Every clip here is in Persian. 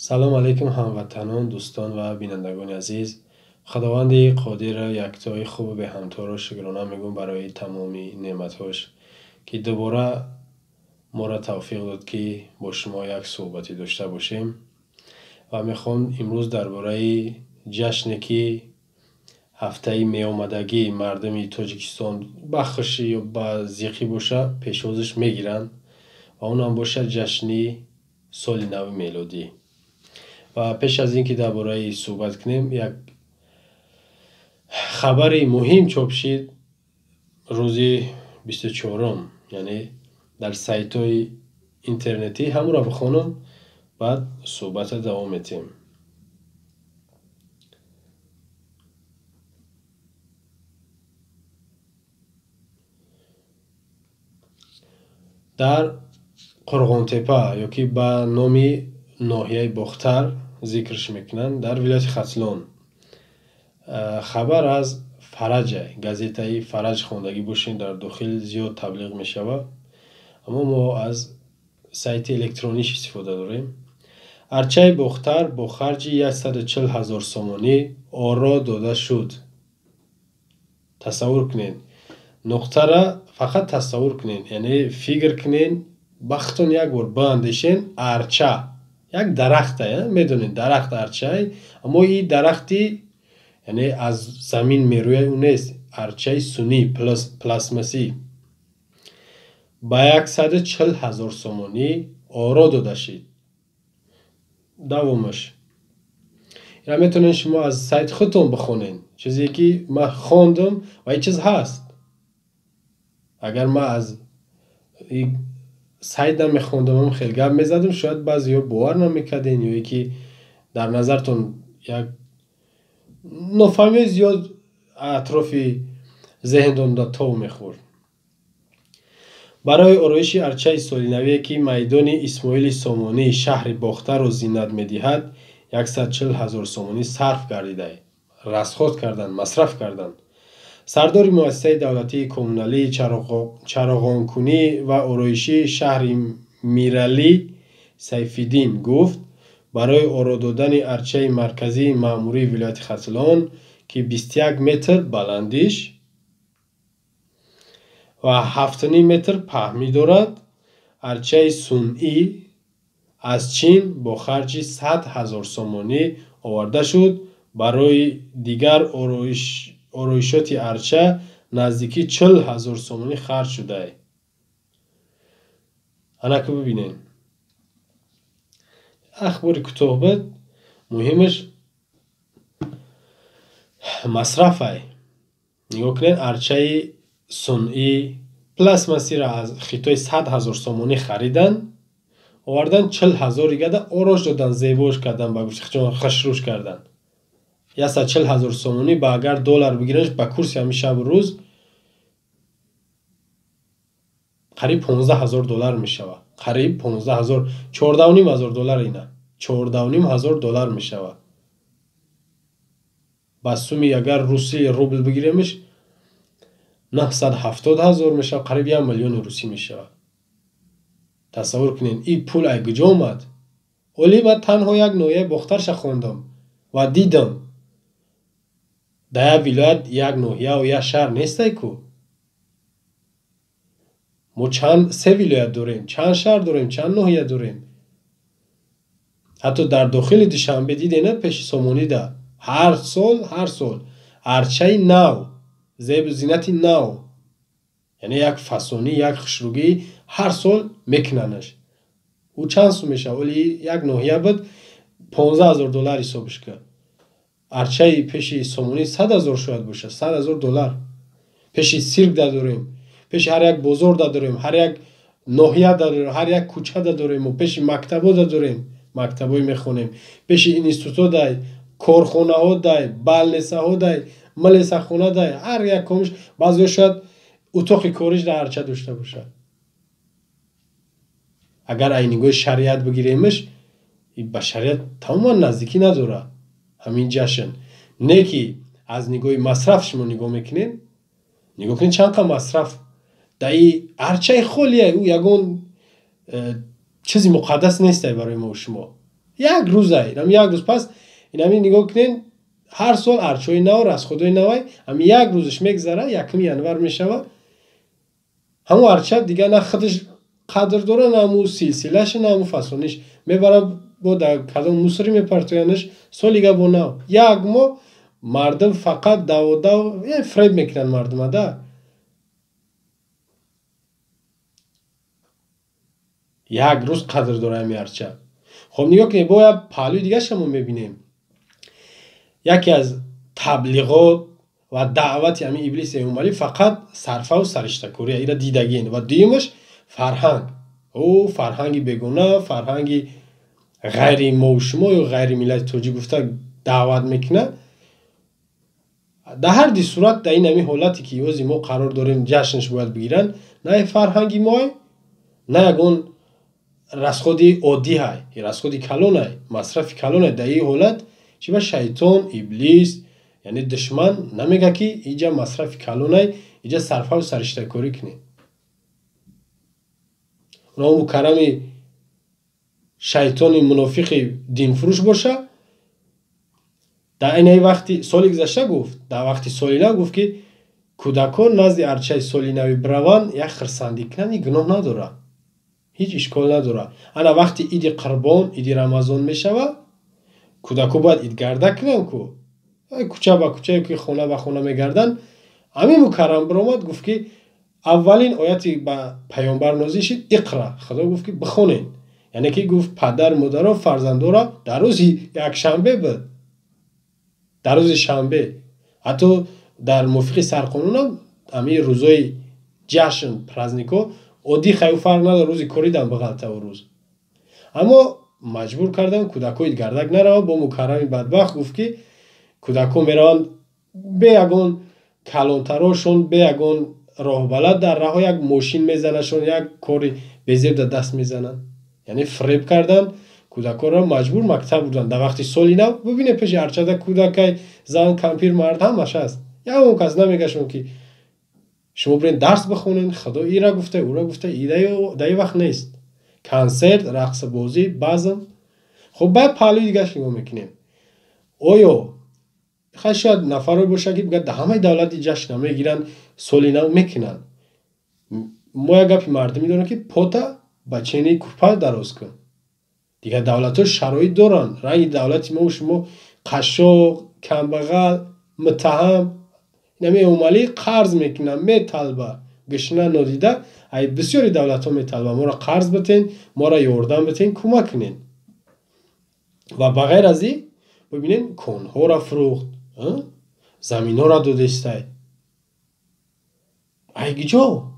سلام علیکم هموطنان، دوستان و بینندگان عزیز. خداوند قادر یکتای خوب به همتا را شکرانه میگم برای تمامی نعمتهاش که دوباره ما را توفیق داد که با شما یک صحبتی داشته باشیم و میخوام امروز درباره جشنی که هفته می آمدگی مردم تاجیکستان بخشی یا با زیقی باشه پیشوازش میگیرن و اون هم باشه جشنی سال نو میلادی. و پیش از اینکه درباره صحبت کنیم، یک خبری مهم چاپ شد روزی 24، یعنی در سایت های اینترنتی. همون را بخونم بعد صحبت دوام میتیم. در قرغانتپه یا که به نام ناحیه باختر ذکرش میکنن، در ولایت خراسان، خبر از فرج، گازیته فرج خوندگی باشین، در داخل زیاد تبلیغ میشود، اما ما از سایت الکترونیش استفاده داریم. ارچه باختر با خرج 140,000 سومانی آرا داده شد. تصور کنین، نقطه را فقط تصور کنین، یعنی فکر کنین، بختون یک بار باندشین. ارچه یک درخته، میدونین درخت ارچه، اما این درختی یعنی از زمین میروی اون نیست، ارچه سونی پلاسماسی با 140,000 سومانی آرا داده شد. دوامش اینا میتونین شما از سایت خودتون بخونین، چیزی که من خوندم و این چیز هست. اگر من از این سایت نمیخوندم خیلی گپ میزدم، شاید بعضی ها باور نمیکردین یا یکی در نظرتون یک نفهمی زیاد اطراف ذهنتون دا تو میخورد. برای آرایش ارچه سال نوی که میدان اسماعیل سامانی شهر باختر را زینت میدهد 140,000 سومانی صرف گردیده، رسخوت کردند، مصرف کردند. سردار مؤسسه دولتی کمونالی چراغانکنی و آرایشی شهر میرعلی سیفالدین گفت برای آرا دادن ارچه مرکزی معموری ولایت خراسان که 21 متر بلندیش و 7.5 متر پهمی دارد، ارچه صنعی از چین با خرج 100,000 سومانی آورده شد. برای دیگر آرایشات ارچه نزدیکی 40,000 سومانی خرج شده. انا که ببینین اخبار کتابت مهمش مصرف های. نگاه کنین، ارچه صنعی پلاسماسی را از خیتای 100,000 سومانی خریدن، آوردن 40,000 گده آراش دادن، زیباش کردن، با خشروش کردن. 140,000 سومانی با اگر دلار بگیرنش با کورس همیشه روز قریب 15,000 دلار میشوه. قریب 15,000، 14,500 دلار اینا، 14,500 دلار میشوه. با سومی اگر روسی روبل بگیریمش 970,000 میشه، قریب 1 میلیون روسی میشه. تصور کنین این پول از کجا اومد؟ ولی من تنها یک ناحیه باخترش خوندم و دیدم در ولایت یک ناحیه و یک شهر نیسته کو. ما سه ولایت داریم، چند شهر داریم، چند ناحیه داریم. حتی در داخل دوشنبه دیدین پیش سامانی ده هر سال ارچه نو، زیب و زینت نو، یعنی یک فسونی، یک خشروگی هر سال میکننش. او چند سو میشه؟ ولی یک ناحیه بود 15,000 دلار حسابش کرد. ارچه پیش سامانی 100,000 شاید باشه، 100,000 دلار. پیش سیرک داریم، پیش هر یک بازار داریم، هر یک ناحیه داریم، هر یک کوچه داریم، و پیش مکتب داریم، مکتبای میخونیم، پیش اینستیتوت دای، کارخانه ها دای، بلنسه ها دای، ملسه خونه دای، هر یک کمش. بعضی شاید اتاق کاریش در ارچه داشته باشه. اگر اینگاه شریعت بگیریمش به شریعت تماما نزدیکی نداره همین جشن. نه که از نگاه مصرف شما نگاه میکنین، نگاه کنین چند که مصرف در این ارچه خالیه. او یگون چیزی مقدس نیست برای ما و شما. یک روز اینم یک روز. پس اینم نگاه کنین هر سال ارچوی نو رسخودوی نوای هم یک روزش میگذره یکم ینور میشوه همون ارچه دیگه نه خودش قدر داره نه همون سلسلهش نه همون فصلانش میبره با در کدام موسری میپرتوینش سالیگه با نو یک ما مردم فقط دو فریب میکنن مردم ده یک روز قدر داره همی ارچه. خب نگاه کنید باید پهلوی دیگه شما میبینیم یکی از تبلیغات و دعوت همین ابلیس اومالی فقط صرفه و سرشته کوری اینا دیدگین و دیمش فرهنگ او فرهنگی بگونه فرهنگی غیر موشما یا غیر ملت توجی گفته دعوت میکنه در هر دی صورت در این همین حالتی که یوزی ما قرار داریم جشنش باید بگیرن نه فرهنگی مای نه یکون رسخودی عادی های رسخودی کلون های مصرف کلون های در این حالت چی با شیطان ابلیس یعنی دشمن نمیگه که اینجا مصرف کلون های اینجا صرفه و سرشته کاری کنی اونا مکرمی شیطان منافق دین فروش باشه در این وقتی سالی گذشته گفت در وقتی سالینه گفت که کودکان نزد ارچه سالینه بروان یک خرسندی کنن این گناه نداره هیچ اشکال نداره انا وقتی عید قربان عید رمضان میشوه کودکو باید عید گرده کنن کو کوچه با کوچه که خونه به خونه میگردن همین مکرم برآمد گفت که اولین آیتی به پیامبر نازل شد اقرا خدا گفت که بخونین یعنی که گفت پدر مادر و فرزندا را در روز یک شنبه بود در روز شنبه حتی در موافق سرقانون هم همین روزای جشن پرازنیکو عادی خیلی فرق نداره روزی کوریدن بغلطه و روز اما مجبور کردن کودکوی گردک نره با مکرمی بدبخت گفت که کودکو میرن به یگون کلانتراشون به یگون راه بلد در راه یک ماشین میزنشون یک کاری بزیر در دست میزنن یعنی فریب کردن کودکو را مجبور مکتب بودن در وقتی سالی نو ببینه پیش ارچه کودکای زن کمپیر مرد همش هست یا اون کس نمیگشون که شما برین درس بخونین خدا ای را گفته او را گفته ایده وقت نیست کنسرت رقص بازی بازم خب بعد پهلوی دیگه نگاه میکنیم آیا شاید نفر باشه که بگه همه دولتی جشن میگیرن سالی نو میکنن ما یک گپی مردمی دارن که پوتا بچینی کوپا دراز کن دیگه دولت ها شرایط دارن رنگ دولتی ما و شما قشاق کمبغل متهم نمی اومالی قرض میکنن میطلبه گشنه ندیده ای بسیاری دولت ها میطلبه ما را قرض بتین ما را یاردن بتین کمک کنین و بغیر از این ببینین کن ها را فروخت زمین ها را دادسته ای گجا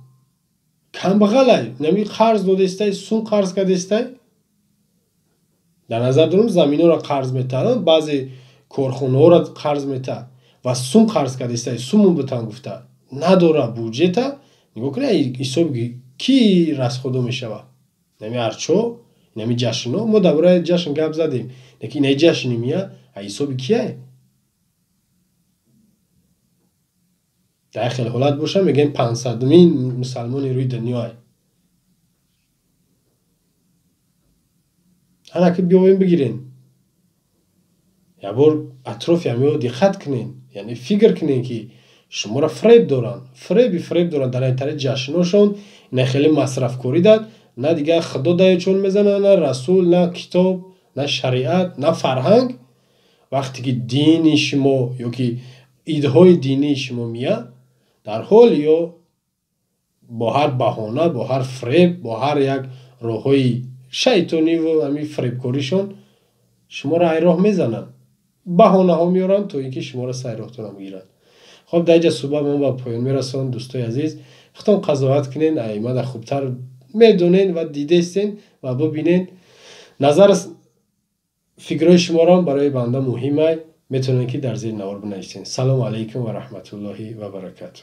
کم بغل نمی قرض دادسته سون قرض کردسته در نظر دارم زمین ها را قرض میتن بعضی کارخانه ها را قرض میتن و سوم قرض کردسته سومون بتن گفته نداره بودجه تا نگاه کنه حساب کی رسخودو میشوه نمی ارچو نمی جشنو ما درباره جشن گپ زدیم لیکن این جشنی میاد حساب کیه در خیلی حالت باشه میگن 500 مین مسلمانی روی دنیای هنه که بیاویم بگیرین یا بار اطراف همیو دقت کنین یعنی فکر کنین که شما را فریب دارن در این طرح جشنوشون نه خیلی مصرف کاری داد نه دیگه خدا دای چون میزنه نه رسول نه کتاب نه شریعت نه فرهنگ وقتی که دین شما یا که ایدهای دینی شما میاد در حال یا با هر بهانه با هر فریب با هر یک راههای شیطانی و همین فریب کاریشون شما را راه میزنن بهانه ها میارن تا اینکه شما را سر راهتون میگیرن خب در اینجا صبح ما با پایان میرسون دوستای عزیز خودتون قضاوت کنین ایما در خوبتر میدونین و دیده استین و ببینین نظر فکرهای شما را برای بنده مهمه میتونین که در زیر نوار بنویسین. سلام علیکم و رحمت الله و برکاته.